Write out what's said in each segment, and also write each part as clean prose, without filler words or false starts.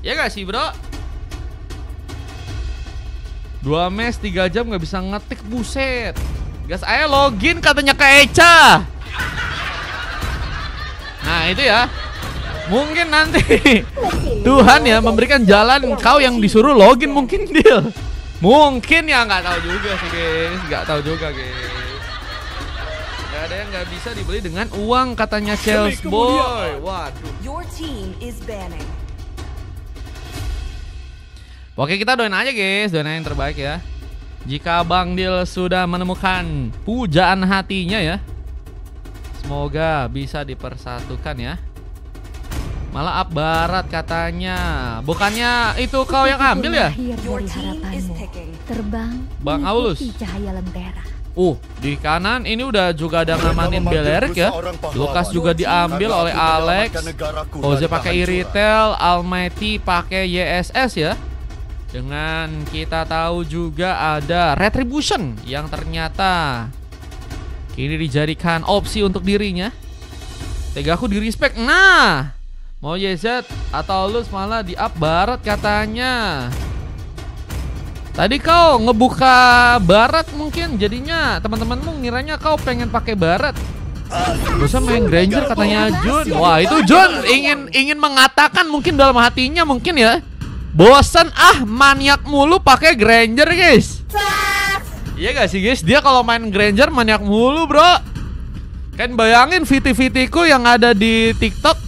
Ya gak sih bro? 2 match 3 jam gak bisa ngetik, buset. Gas ayo login katanya ke Echa. Nah itu ya. Mungkin nanti Tuhan ya memberikan jalan kau yang disuruh login mungkin deal. Mungkin ya, nggak tahu juga sih guys, nggak tahu juga guys. Nggak ada yang nggak bisa dibeli dengan uang katanya Chelsea boy. Waduh. Your team is banning. Oke kita doain aja guys, doain aja yang terbaik ya. Jika Bang Dil sudah menemukan pujaan hatinya ya, semoga bisa dipersatukan ya. Malah up barat katanya. Bukannya itu kau yang ambil ya? Your team is picking. Terbang Bang Aulus. mengikuti cahaya lentera. Di kanan ini udah juga ada ngamanin Belerik ya. Lukas juga diambil oleh Alex. Jose pakai Iritel, Almighty pakai YSS ya. Dengan kita tahu juga ada Retribution yang ternyata kini dijadikan opsi untuk dirinya. Tegaku di respect. Nah, mau YZ atau Luz malah di up barat katanya. Tadi kau ngebuka barat mungkin jadinya teman-temanmu ngiranya kau pengen pakai barat. Bosan main Granger katanya Jun. Wah itu Jun ingin mengatakan mungkin dalam hatinya mungkin ya. Bosan maniak mulu pakai Granger guys. Iya gak sih guys? Dia kalau main Granger maniak mulu bro. Kan bayangin VT-VT-ku yang ada di TikTok.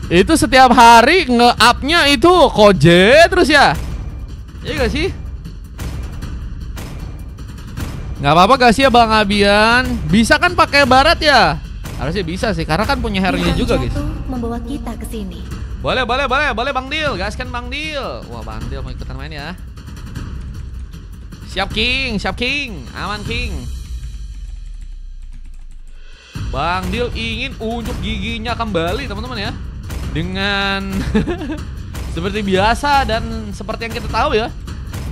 Itu setiap hari nge-up-nya itu Koje terus ya. Iya gak sih? Gak apa-apa gak sih ya Bang Abian? Bisa kan pakai barat ya? Harusnya bisa sih, karena kan punya harinya juga guys. Membawa kita ke sini. Boleh Bang Dil, gaskan Bang Dil. Wah Bang Dil mau ikutan main ya. Siap King, aman King. Bang Dil ingin unjuk giginya kembali teman-teman ya. Dengan seperti biasa dan seperti yang kita tahu ya,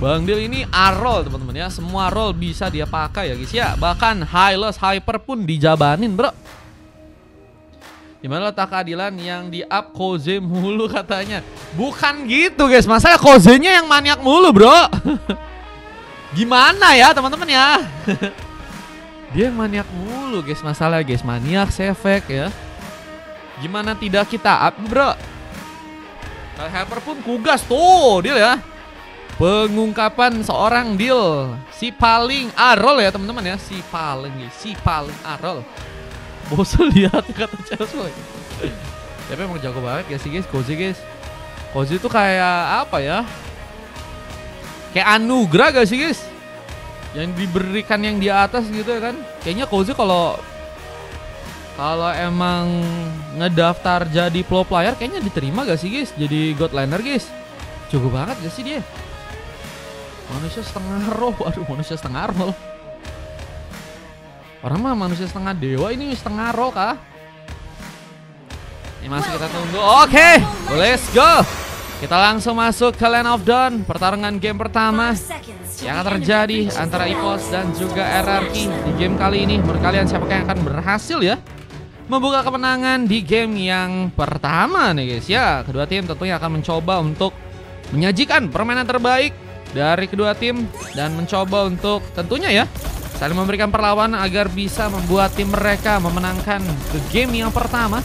Bang Dil ini A-roll teman-teman ya. Semua roll bisa dia pakai ya guys ya. Bahkan Hylos Hyper pun dijabanin bro. Gimana letak keadilan yang di up Koze mulu katanya. Bukan gitu guys, masalah Kozenya yang maniak mulu bro. Gimana ya teman-teman ya. Dia yang maniak mulu guys, masalah guys. Maniak, sefek ya. Gimana tidak kita up bro. Hyper pun kugas tuh Dil ya. Pengungkapan seorang Dil. Si paling A-roll ya teman-teman ya. Si paling A-roll. Bosan lihat kata Chelsea. Tapi emang jago banget ya sih guys, Koze guys. Koze itu kayak apa ya? Kayak anugerah gak sih guys? Yang diberikan yang di atas gitu ya kan? Kayaknya Koze kalau emang ngedaftar jadi pro player kayaknya diterima gak sih guys? Jadi god laner guys. Jago banget gak sih dia? Manusia setengah roh, waduh manusia setengah roh. Orang mah manusia setengah dewa, ini setengah roh kah? Ini masih kita tunggu. Oke, let's go. Kita langsung masuk ke Land of Dawn. Pertarungan game pertama yang akan terjadi antara EPOS dan juga RRQ di game kali ini. Menurut kalian siapakah yang akan berhasil ya membuka kemenangan di game yang pertama nih guys ya. Kedua tim tentunya akan mencoba untuk menyajikan permainan terbaik dari kedua tim dan mencoba untuk tentunya ya saling memberikan perlawanan agar bisa membuat tim mereka memenangkan ke game yang pertama.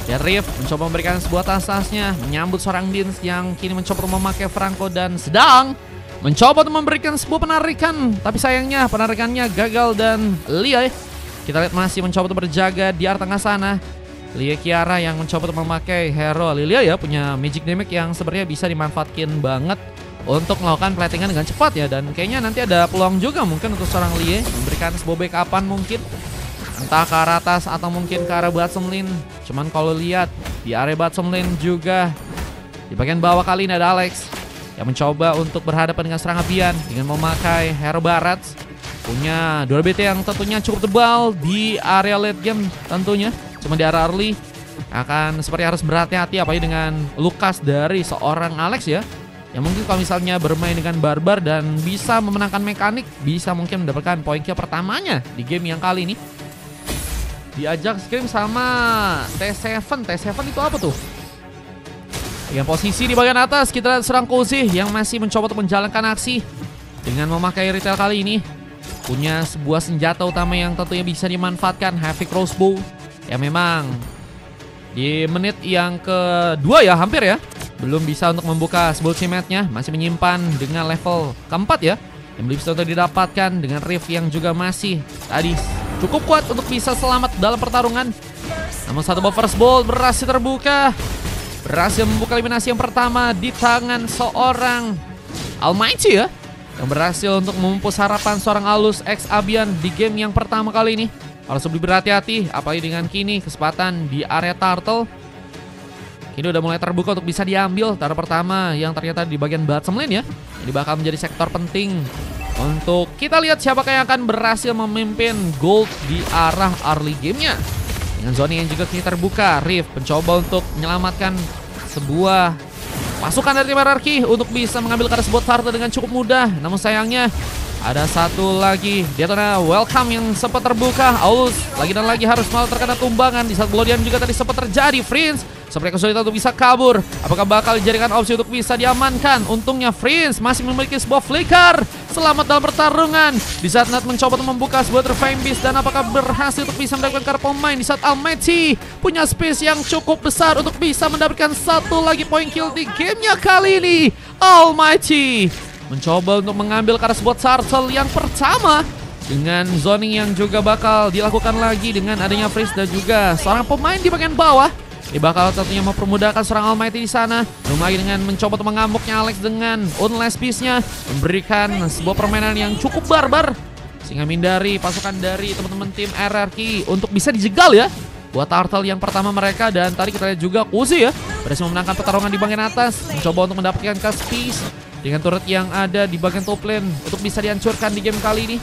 Dan Riff mencoba memberikan sebuah tas-tasnya menyambut seorang Dins yang kini mencoba memakai Franco dan sedang mencoba untuk memberikan sebuah penarikan. Tapi sayangnya penarikannya gagal dan Lia kita lihat masih mencoba untuk berjaga di arah tengah sana. Lia Kiara yang mencoba untuk memakai hero Lilia ya, punya magic damage yang sebenarnya bisa dimanfaatkan banget untuk melakukan platingan dengan cepat ya. Dan kayaknya nanti ada peluang juga mungkin untuk seorang Lie memberikan sebuah backupan mungkin entah ke arah atas atau mungkin ke arah bottom lane. Cuman kalau lihat di area bottom lane juga di bagian bawah kali ini ada Alex yang mencoba untuk berhadapan dengan serangan Bian dengan memakai hero barat. Punya durability yang tentunya cukup tebal di area late game tentunya. Cuma di area early akan seperti harus berhati-hati apalagi dengan Lukas dari seorang Alex ya. Yang mungkin kalau misalnya bermain dengan barbar dan bisa memenangkan mekanik, bisa mungkin mendapatkan poin kill pertamanya di game yang kali ini. Diajak scrim sama T7. T7 itu apa tuh? Dengan posisi di bagian atas, kita lihat serang Koze yang masih mencoba untuk menjalankan aksi dengan memakai retail kali ini. Punya sebuah senjata utama yang tentunya bisa dimanfaatkan, Heavy Crossbow. Ya memang di menit yang kedua ya, hampir ya, belum bisa untuk membuka sebuah ultimate-nya. Masih menyimpan dengan level keempat ya, yang belum bisa untuk didapatkan dengan Rift yang juga masih tadi cukup kuat untuk bisa selamat dalam pertarungan. Namun satu first ball berhasil terbuka, berhasil membuka eliminasi yang pertama di tangan seorang Almighty ya, yang berhasil untuk memupus harapan seorang Alus X Abian di game yang pertama kali ini. Harus lebih berhati-hati, apalagi dengan kini kesempatan di area turtle. Kini udah mulai terbuka untuk bisa diambil taruh pertama yang ternyata di bagian bottom lane ya. Ini bakal menjadi sektor penting untuk kita lihat siapakah yang akan berhasil memimpin gold di arah early gamenya. Dengan zona yang juga kini terbuka, Rift mencoba untuk menyelamatkan sebuah pasukan dari tim hierarki untuk bisa mengambil karena sebuah turtle dengan cukup mudah. Namun sayangnya ada satu lagi Detona Welcome yang sempat terbuka. Aulus lagi dan lagi harus malah terkena tumbangan. Di saat Blodian juga tadi sempat terjadi. Prince seperti kesulitan untuk bisa kabur. Apakah bakal dijadikan opsi untuk bisa diamankan? Untungnya Prince masih memiliki sebuah flicker. Selamat dalam pertarungan. Di saat Nat mencoba untuk membuka sebuah Trifame Beast, dan apakah berhasil untuk bisa mendapatkan kartu pemain. Di saat Almighty punya space yang cukup besar untuk bisa mendapatkan satu lagi point kill di gamenya kali ini. Almighty mencoba untuk mengambil karena sebuah turtle yang pertama dengan zoning yang juga bakal dilakukan lagi dengan adanya freeze dan juga seorang pemain di bagian bawah. Ini bakal tentunya mempermudahkan seorang Almighty di sana. Belum lagi dengan mencoba untuk mengamuknya Alex dengan Unless Beast-nya, memberikan sebuah permainan yang cukup barbar sehingga menghindari pasukan dari teman-teman tim RRQ untuk bisa dijegal ya buat turtle yang pertama mereka. Dan tadi kita lihat juga Koze ya berhasil memenangkan pertarungan di bagian atas, mencoba untuk mendapatkan cast piece dengan turret yang ada di bagian top lane untuk bisa dihancurkan di game kali ini.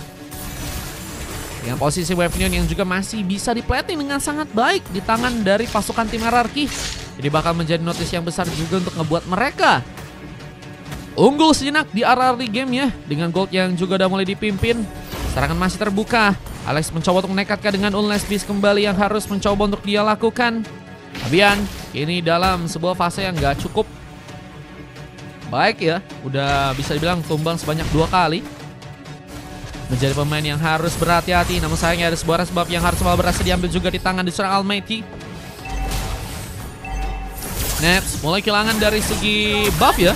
Dengan posisi Wavenion yang juga masih bisa diplating dengan sangat baik di tangan dari pasukan tim hierarki. Jadi bakal menjadi notice yang besar juga untuk ngebuat mereka unggul sejenak di early game ya. Dengan gold yang juga udah mulai dipimpin, serangan masih terbuka. Alex mencoba untuk menekatkan dengan Unless Beast kembali yang harus mencoba untuk dia lakukan. Abian ini dalam sebuah fase yang gak cukup baik ya, udah bisa dibilang tumbang sebanyak 2 kali. Menjadi pemain yang harus berhati-hati. Namun sayangnya ada sebuah sebab yang harus berhasil diambil juga di tangan di seorang Almighty. Nets mulai kehilangan dari segi buff ya.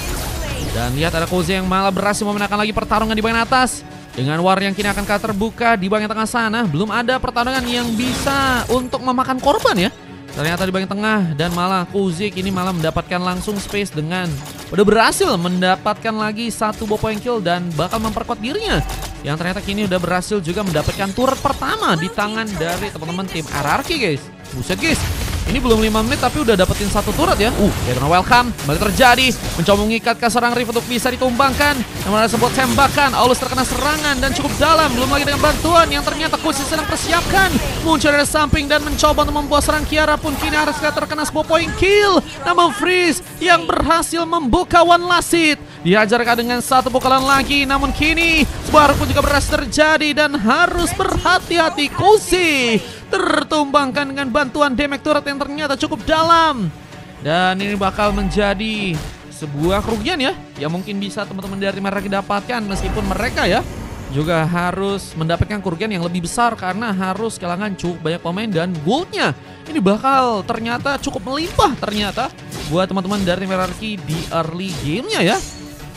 Dan lihat ada Koze yang malah berhasil memenangkan lagi pertarungan di bagian atas. Dengan war yang kini akan terbuka di bagian tengah sana. Belum ada pertarungan yang bisa untuk memakan korban ya. Ternyata di bagian tengah, dan malah Koze kini malah mendapatkan langsung space dengan udah berhasil mendapatkan lagi satu point kill dan bakal memperkuat dirinya. Yang ternyata kini udah berhasil juga mendapatkan turret pertama di tangan dari teman-teman tim RRQ guys. Buset guys, ini belum 5 menit tapi udah dapetin satu turret ya. Detona Welcome kembali terjadi, mencoba mengikat ke serang Rift untuk bisa ditumbangkan. Namun ada sebuah tembakan, Aulus terkena serangan dan cukup dalam. Belum lagi dengan bantuan yang ternyata Koze sedang persiapkan. Muncul dari samping dan mencoba untuk membuat serang Kiara pun kini harus terkena sebuah point kill. Namun Freeze yang berhasil membuka one last hit. Dihajarkan dengan satu pukulan lagi, namun kini sebuah pun juga berhasil terjadi dan harus berhati-hati. Koze tertumbangkan dengan bantuan damage turret yang ternyata cukup dalam. Dan ini bakal menjadi sebuah kerugian ya, yang mungkin bisa teman-teman dari mereka dapatkan, meskipun mereka ya juga harus mendapatkan kerugian yang lebih besar karena harus kehilangan cukup banyak pemain dan goldnya ini bakal ternyata cukup melimpah ternyata buat teman-teman dari hierarki di early gamenya ya.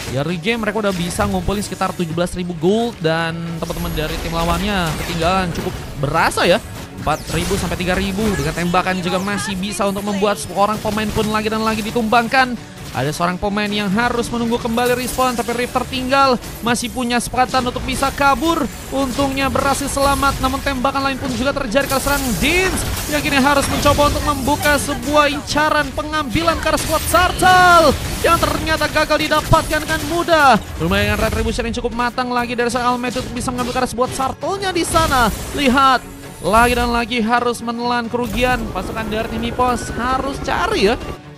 Di early game mereka udah bisa ngumpulin sekitar 17.000 gold dan teman-teman dari tim lawannya ketinggalan cukup berasa ya, 4.000 sampai 3.000. Dengan tembakan juga masih bisa untuk membuat seorang pemain pun lagi dan lagi ditumbangkan. Ada seorang pemain yang harus menunggu kembali respawn, tapi Rift tertinggal. Masih punya kesempatan untuk bisa kabur. Untungnya berhasil selamat, namun tembakan lain pun juga terjadi ke serang Dins, yang kini harus mencoba untuk membuka sebuah incaran pengambilan ke arah squad Turtle yang ternyata gagal didapatkan dengan mudah. Lumayan retribution yang cukup matang lagi dari seorang Almighty untuk bisa mengambil ke arah sebuah Turtle-nya di sana. Lihat, lagi dan lagi harus menelan kerugian. Pasukan dari tim Ipos harus cari ya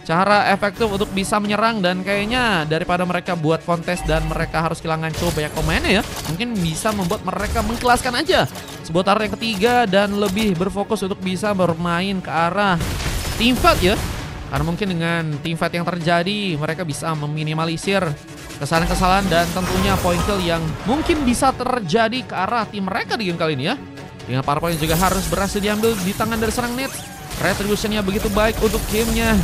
cara efektif untuk bisa menyerang, dan kayaknya daripada mereka buat kontes dan mereka harus kehilangan cukup banyak pemainnya ya, mungkin bisa membuat mereka mengkelaskan aja sebuah taruh yang ketiga dan lebih berfokus untuk bisa bermain ke arah teamfight ya. Karena mungkin dengan teamfight yang terjadi, mereka bisa meminimalisir kesalahan-kesalahan dan tentunya point kill yang mungkin bisa terjadi ke arah tim mereka di game kali ini ya. Dengan power point juga harus berhasil diambil di tangan dari serang Nets. Retribution-nya begitu baik untuk gamenya.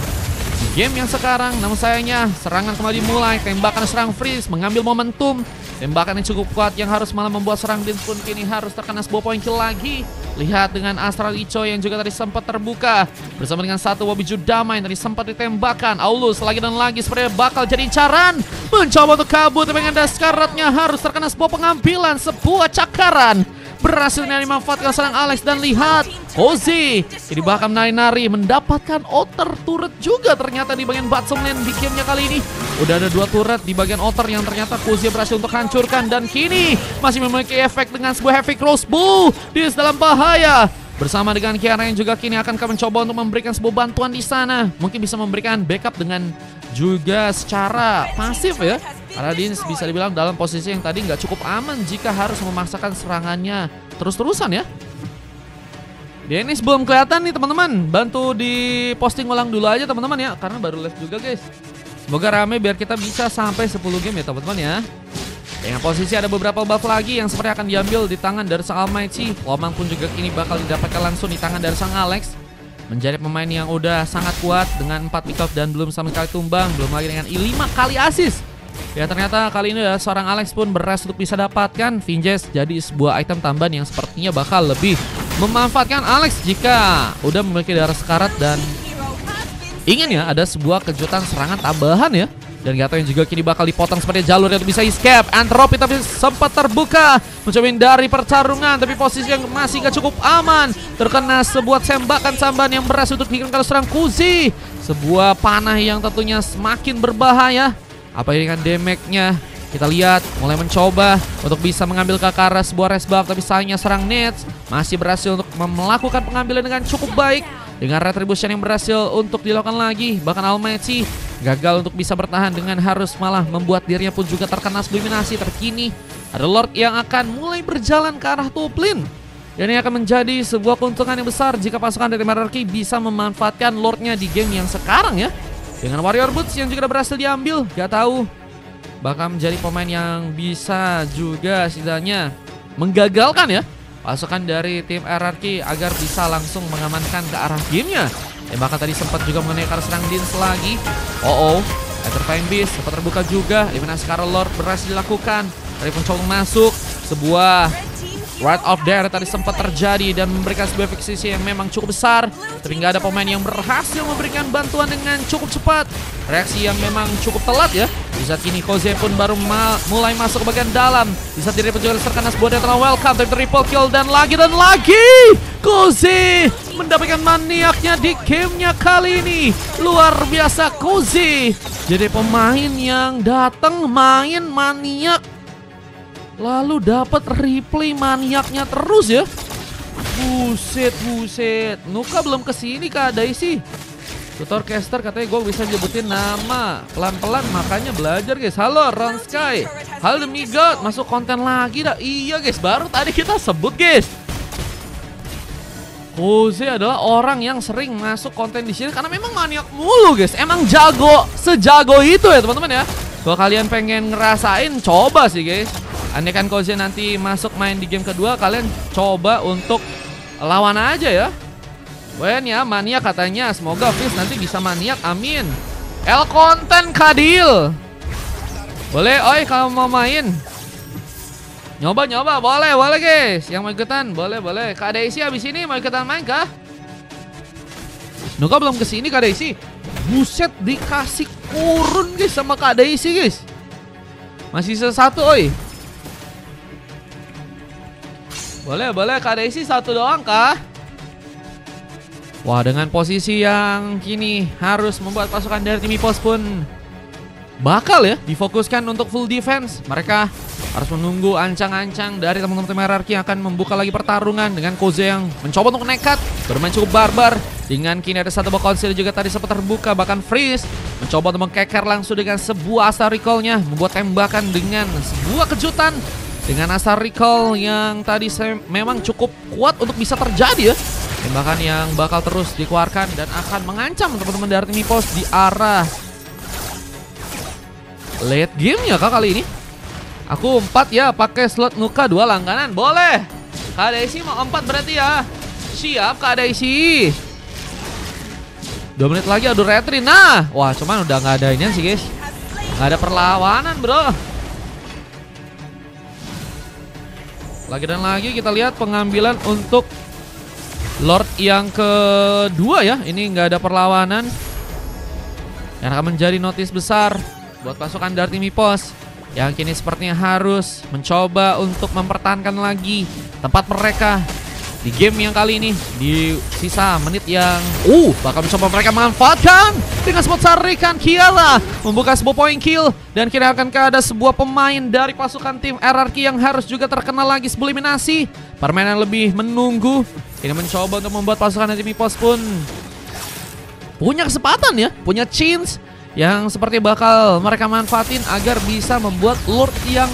Di game yang sekarang, namun sayangnya serangan kembali dimulai. Tembakan serang Freeze mengambil momentum. Tembakan yang cukup kuat yang harus malah membuat serang Dins pun kini harus terkena sebuah point kill lagi. Lihat dengan Astral Icho yang juga tadi sempat terbuka. Bersama dengan satu Wobiju Dama yang tadi sempat ditembakkan. Aulus lagi dan lagi sepertinya bakal jadi incaran. Mencoba untuk kabur tapi dengan Daskaratnya harus terkena sebuah pengambilan. Sebuah cakaran. Berhasil dimanfaatkan serang Alex dan lihat Kozi ini bahkan nari-nari mendapatkan outer turret juga ternyata di bagian bottom lane di gamenya kali ini. Udah ada 2 turret di bagian outer yang ternyata Kozi berhasil untuk hancurkan dan kini masih memiliki efek dengan sebuah heavy crossbow. Dia dalam bahaya. Bersama dengan Kiara yang juga kini akan mencoba untuk memberikan sebuah bantuan di sana. Mungkin bisa memberikan backup dengan juga secara pasif ya. Karena Dins bisa dibilang dalam posisi yang tadi nggak cukup aman jika harus memaksakan serangannya terus-terusan ya. Dennis belum kelihatan nih teman-teman. Bantu di posting ulang dulu aja teman-teman ya. Karena baru live juga guys. Semoga rame biar kita bisa sampai 10 game ya teman-teman ya. Dengan posisi ada beberapa buff lagi yang seperti akan diambil di tangan dari sang Almighty. Lomang pun juga kini bakal didapatkan langsung di tangan dari sang Alex. Menjadi pemain yang udah sangat kuat dengan 4 pick off dan belum sama sekali tumbang. Belum lagi dengan 5 kali assist. Ya ternyata kali ini ya, seorang Alex pun berhasil untuk bisa dapatkan Vinges jadi sebuah item tambahan yang sepertinya bakal lebih memanfaatkan Alex jika udah memiliki darah sekarat dan ingin ya ada sebuah kejutan serangan tambahan ya. Dan Gato yang juga kini bakal dipotong seperti jalur yang bisa escape. Antropi tapi sempat terbuka mencoba dari pertarungan tapi posisi yang masih gak cukup aman. Terkena sebuah tembakan tambahan yang berhasil untuk dikirim ke serang Kuzi. Sebuah panah yang tentunya semakin berbahaya. Apa ini dengan damage-nya? Kita lihat mulai mencoba untuk bisa mengambil ke arah sebuah res buff. Tapi sayangnya serang Nets masih berhasil untuk melakukan pengambilan dengan cukup baik. Dengan retribution yang berhasil untuk dilakukan lagi. Bahkan Almighty gagal untuk bisa bertahan dengan harus malah membuat dirinya pun juga terkena subliminasi. Terkini ada Lord yang akan mulai berjalan ke arah top lane. Dan ini akan menjadi sebuah keuntungan yang besar jika pasukan dari Meraki bisa memanfaatkan Lordnya di game yang sekarang ya. Dengan Warrior Boots yang juga berhasil diambil, gak tahu bakal menjadi pemain yang bisa juga setidaknya menggagalkan ya pasukan dari tim RRQ agar bisa langsung mengamankan ke arah gamenya. Bahkan tadi sempat juga mengenai ke arah serang Dins lagi. Etherfang Beast sempat terbuka juga. Eliminasi Karel Lord berhasil dilakukan. Tadi mencoba masuk sebuah Right of Dare tadi sempat terjadi dan memberikan sebuah fixisi yang memang cukup besar. Tapi nggak ada pemain yang berhasil memberikan bantuan dengan cukup cepat. Reaksi yang memang cukup telat ya. Di saat ini Koze pun baru mulai masuk ke bagian dalam. Di saat diri penjual terkena sebuah telah welcome. Tapi triple kill dan lagi Koze mendapatkan maniaknya di gamenya kali ini. Luar biasa Koze. Jadi pemain yang datang main maniak. Lalu dapat replay maniaknya terus ya. Buset. Nuka belum kesini Kak Daisy. Tutor caster katanya gue bisa nyebutin nama pelan-pelan makanya belajar guys. Halo Ron Sky. Halo Demigod masuk konten lagi dah. Iya guys baru tadi kita sebut guys. Koze adalah orang yang sering masuk konten di sini karena memang maniak mulu guys. Emang jago sejago itu ya teman-teman ya. Kalau kalian pengen ngerasain coba sih guys. Andaikan Koze nanti masuk main di game kedua, kalian coba untuk lawan aja ya. Wen ya, maniak katanya. Semoga Fizz nanti bisa maniak, amin. El konten Kadil. Boleh, oi kalau mau main. Nyoba, boleh guys. Yang mau ikutan, boleh. Kak Daisy abis ini mau ikutan main kah? Nuka belum kesini Kak Daisy. Buset dikasih kurun guys sama Kak Daisy guys. Masih satu oi. Boleh Kak Daisy satu doang kah? Wah dengan posisi yang kini harus membuat pasukan dari tim EPOS pun bakal ya difokuskan untuk full defense. Mereka harus menunggu ancang-ancang dari teman-teman tim RRQ yang akan membuka lagi pertarungan. Dengan Koze yang mencoba untuk nekat bermain cukup barbar. Dengan kini ada satu buah konsil juga tadi sempat terbuka. Bahkan Freeze mencoba untuk mengkeker langsung dengan sebuah asal recall-nya. Membuat tembakan dengan sebuah kejutan. Dengan asal recall yang tadi memang cukup kuat untuk bisa terjadi ya. tembakan yang bakal terus dikeluarkan dan akan mengancam teman-teman dari tim EPOS di arah late game-nya kah kali ini? Aku 4 ya, pakai slot Nuka 2 langganan. Boleh. Kak Daisy mau 4 berarti ya. Siap Kak Daisy. 2 menit lagi adu retri. Nah, wah cuman udah nggak ada ini sih guys. Nggak ada perlawanan bro. Lagi dan lagi kita lihat pengambilan untuk Lord yang kedua ya. Ini nggak ada perlawanan. Yang akan menjadi notis besar buat pasukan dari tim EPOS yang kini sepertinya harus mencoba untuk mempertahankan lagi tempat mereka di game yang kali ini. Di sisa menit yang bakal mencoba mereka manfaatkan dengan spot sarikan Kiara membuka sebuah point kill. Dan kini akan ada sebuah pemain dari pasukan tim RRQ yang harus juga terkenal lagi sebelum eliminasi. Permainan lebih menunggu. Ini mencoba untuk membuat pasukan tim EPOS pun punya kesempatan ya, punya chance yang seperti bakal mereka manfaatin agar bisa membuat Lord yang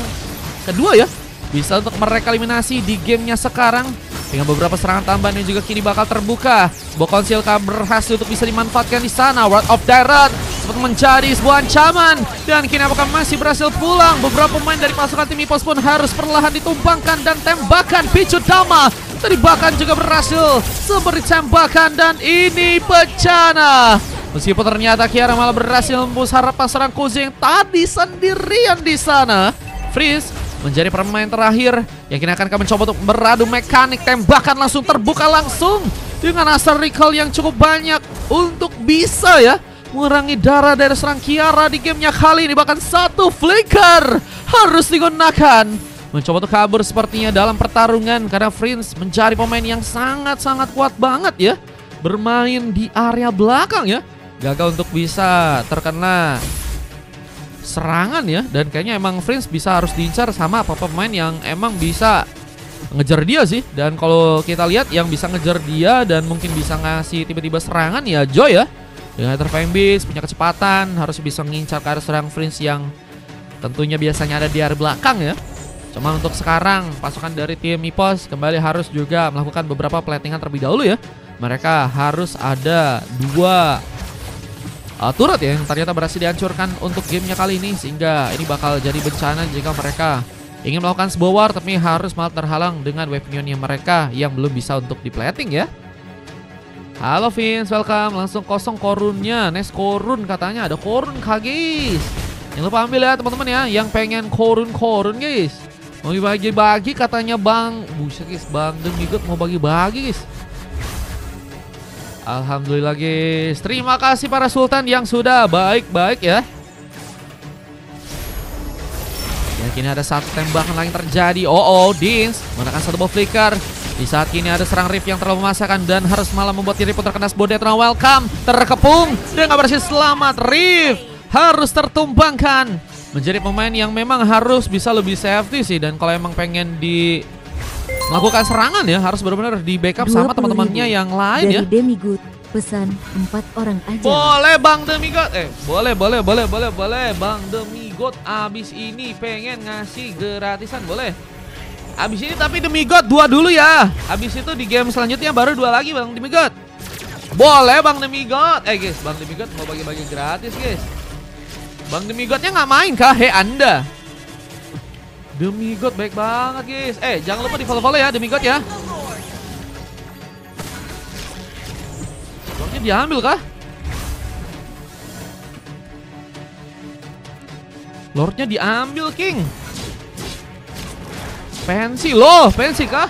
kedua ya bisa untuk mereka eliminasi di gamenya sekarang. Dengan beberapa serangan tambahan yang juga kini bakal terbuka. Sebuah konsil berhasil untuk bisa dimanfaatkan di sana. Word of Direct seperti menjadi sebuah ancaman. Dan kini apakah masih berhasil pulang? Beberapa pemain dari pasukan tim EPOS pun harus perlahan ditumbangkan. Dan tembakan Pichu Dama tadi bahkan juga berhasil seperti tembakan. Dan ini bencana. Meskipun ternyata Kiara malah berhasil membus harapan serang Kuzi yang tadi sendirian di sana. Freeze menjadi pemain terakhir yang kini akan mencoba untuk beradu mekanik. Tembakan langsung terbuka langsung dengan asal recall yang cukup banyak untuk bisa ya mengurangi darah dari serang Kiara di gamenya kali ini. Bahkan satu flicker harus digunakan mencoba untuk kabur sepertinya dalam pertarungan, karena Prince menjadi pemain yang sangat-sangat kuat banget ya, bermain di area belakang ya. Gagal untuk bisa terkena serangan ya, dan kayaknya emang Prince bisa harus diincar sama apa pemain yang emang bisa ngejar dia sih. Dan kalau kita lihat yang bisa ngejar dia dan mungkin bisa ngasih tiba-tiba serangan ya Joy ya, dengan Fanbase punya kecepatan, harus bisa mengincar ke arah serang Prince yang tentunya biasanya ada di area belakang ya. Cuman untuk sekarang pasukan dari tim EPOS kembali harus juga melakukan beberapa platingan terlebih dahulu ya. Mereka harus ada 2 turret ya yang ternyata berhasil dihancurkan untuk gamenya kali ini, sehingga ini bakal jadi bencana jika mereka ingin melakukan sebuah war, tapi harus malah terhalang dengan weaponnya mereka yang belum bisa untuk di-plating ya. Halo Vince, welcome. Langsung kosong korunnya. Next korun katanya ada korun kah guys. Jangan lupa ambil ya teman-teman ya, yang pengen korun guys. Mau dibagi-bagi katanya Bang. Buset guys, Bang Demigot mau bagi-bagi guys. Alhamdulillah guys. Terima kasih para Sultan yang sudah baik-baik ya. Dan kini ada satu tembakan lagi terjadi. Dins menggunakan satu buff flicker. Di saat kini ada serang Rift yang terlalu memaksakan dan harus malah membuat diri pun terkena sebuah Death Round. Welcome, terkepung dan gak berhasil selamat. Rift harus tertumbangkan. Menjadi pemain yang memang harus bisa lebih safety sih. Dan kalau emang pengen melakukan serangan ya, harus benar-benar di backup sama teman-temannya yang lain ya. Dari Demigot, pesan 4 orang aja. Boleh Bang Demigot. Boleh Bang Demigot. Abis ini pengen ngasih gratisan boleh. Abis ini tapi Demigot 2 dulu ya. Abis itu di game selanjutnya baru 2 lagi Bang Demigot. Boleh Bang Demigot. Guys, Bang Demigot mau bagi-bagi gratis guys. Bang Demigotnya nggak main kah? Anda Demigot baik banget guys. Jangan lupa di follow ya Demigot ya. Lordnya diambil kah? Lordnya diambil King. Pensi kah?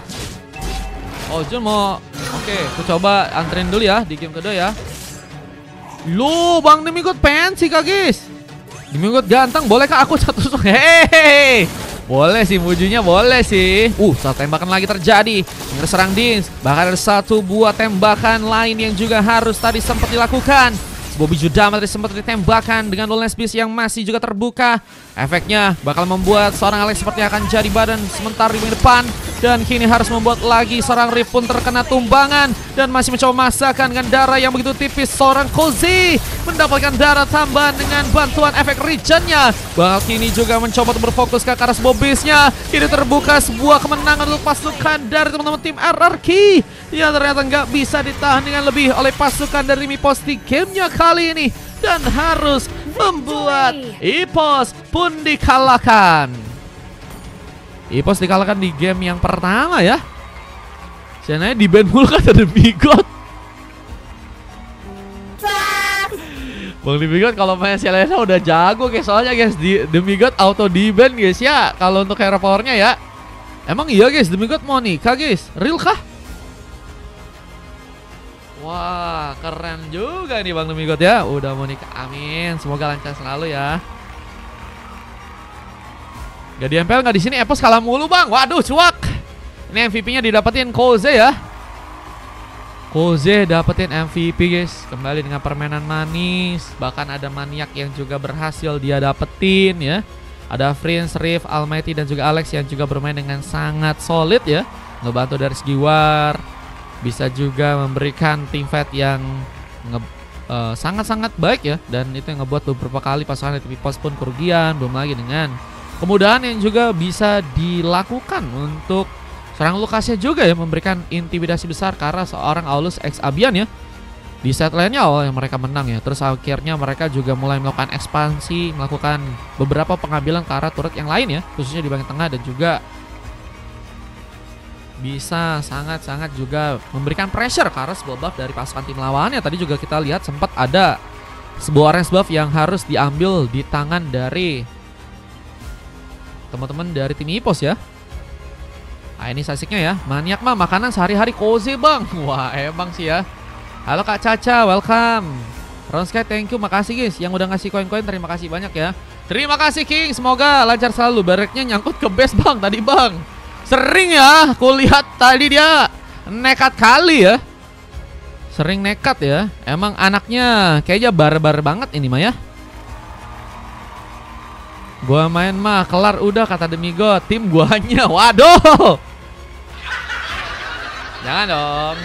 Jun mau. Oke, aku coba anterin dulu ya di game kedua ya. Bang Demigot pensi kah guys? Demigot ganteng, bolehkah aku satu? Hehehe. Boleh sih, mujunya boleh sih. Satu tembakan lagi terjadi. Serang Dins. Bahkan ada satu buah tembakan lain yang juga harus tadi sempat dilakukan. Bobby Judama tadi sempat ditembakkan dengan Lawless Beast yang masih juga terbuka. Efeknya bakal membuat seorang Alex seperti akan jadi badan sementara di depan. Dan kini harus membuat lagi seorang Rift pun terkena tumbangan. Dan masih mencoba masakan dengan darah yang begitu tipis. Seorang Cozy mendapatkan darah tambahan dengan bantuan efek regennya. Bakal kini juga mencoba untuk berfokus ke arah Bobbies-nya. Kini terbuka sebuah kemenangan untuk pasukan dari teman-teman tim RRQ. Ya ternyata nggak bisa ditahan dengan lebih oleh pasukan dari Mipos di gamenya kali ini. Dan harus membuat Ipos pun dikalahkan. Ipos dikalahkan di game yang pertama ya. Senanya di ban mulu kata Demigod. Bang Demigod kalau main Selena udah jago guys. Soalnya guys Demigod auto di ban guys ya. Kalau untuk hero powernya ya. Emang iya guys Demigod mau nikah guys. Real kah? Wah keren juga nih Bang Demigod ya. Udah mau nikah, amin. Semoga lancar selalu ya. Gak di MPL gak di sini, Epos kalah mulu bang. Waduh cuak. Ini MVP-nya didapetin Cozy ya. Cozy dapetin MVP guys. Kembali dengan permainan manis. Bahkan ada maniak yang juga berhasil dia dapetin ya. Ada Prince, Rift, Almighty dan juga Alex yang juga bermain dengan sangat solid ya. Ngebantu dari segi war. Bisa juga memberikan teamfight yang sangat-sangat baik ya. Dan itu yang ngebuat beberapa kali pasangan dari Ipos pun kerugian. Belum lagi dengan kemudahan yang juga bisa dilakukan untuk seorang Lukasnya juga ya. Memberikan intimidasi besar karena seorang Aulus X Abian ya. Di set lainnya awal yang mereka menang ya. Terus akhirnya mereka juga mulai melakukan ekspansi. Melakukan beberapa pengambilan ke arah turret yang lain ya. Khususnya di bagian tengah dan juga bisa sangat-sangat juga memberikan pressure ke arah sebuah buff dari pasukan tim lawannya. Tadi juga kita lihat sempat ada sebuah orange buff yang harus diambil di tangan dari teman-teman dari tim Ipos ya. Nah ini sasiknya ya. Maniak mah makanan sehari-hari Cozy bang. Wah emang sih ya. Halo Kak Caca, welcome. Ronsky thank you, makasih guys. Yang udah ngasih koin-koin terima kasih banyak ya. Terima kasih King, semoga lancar selalu. Bareknya nyangkut ke base bang tadi bang. Sering ya, aku lihat tadi dia nekat kali ya. Sering nekat ya. Emang anaknya kayaknya barbar banget ini mah ya. Gua main mah kelar udah kata Demigod. Tim guanya, waduh. Jangan dong.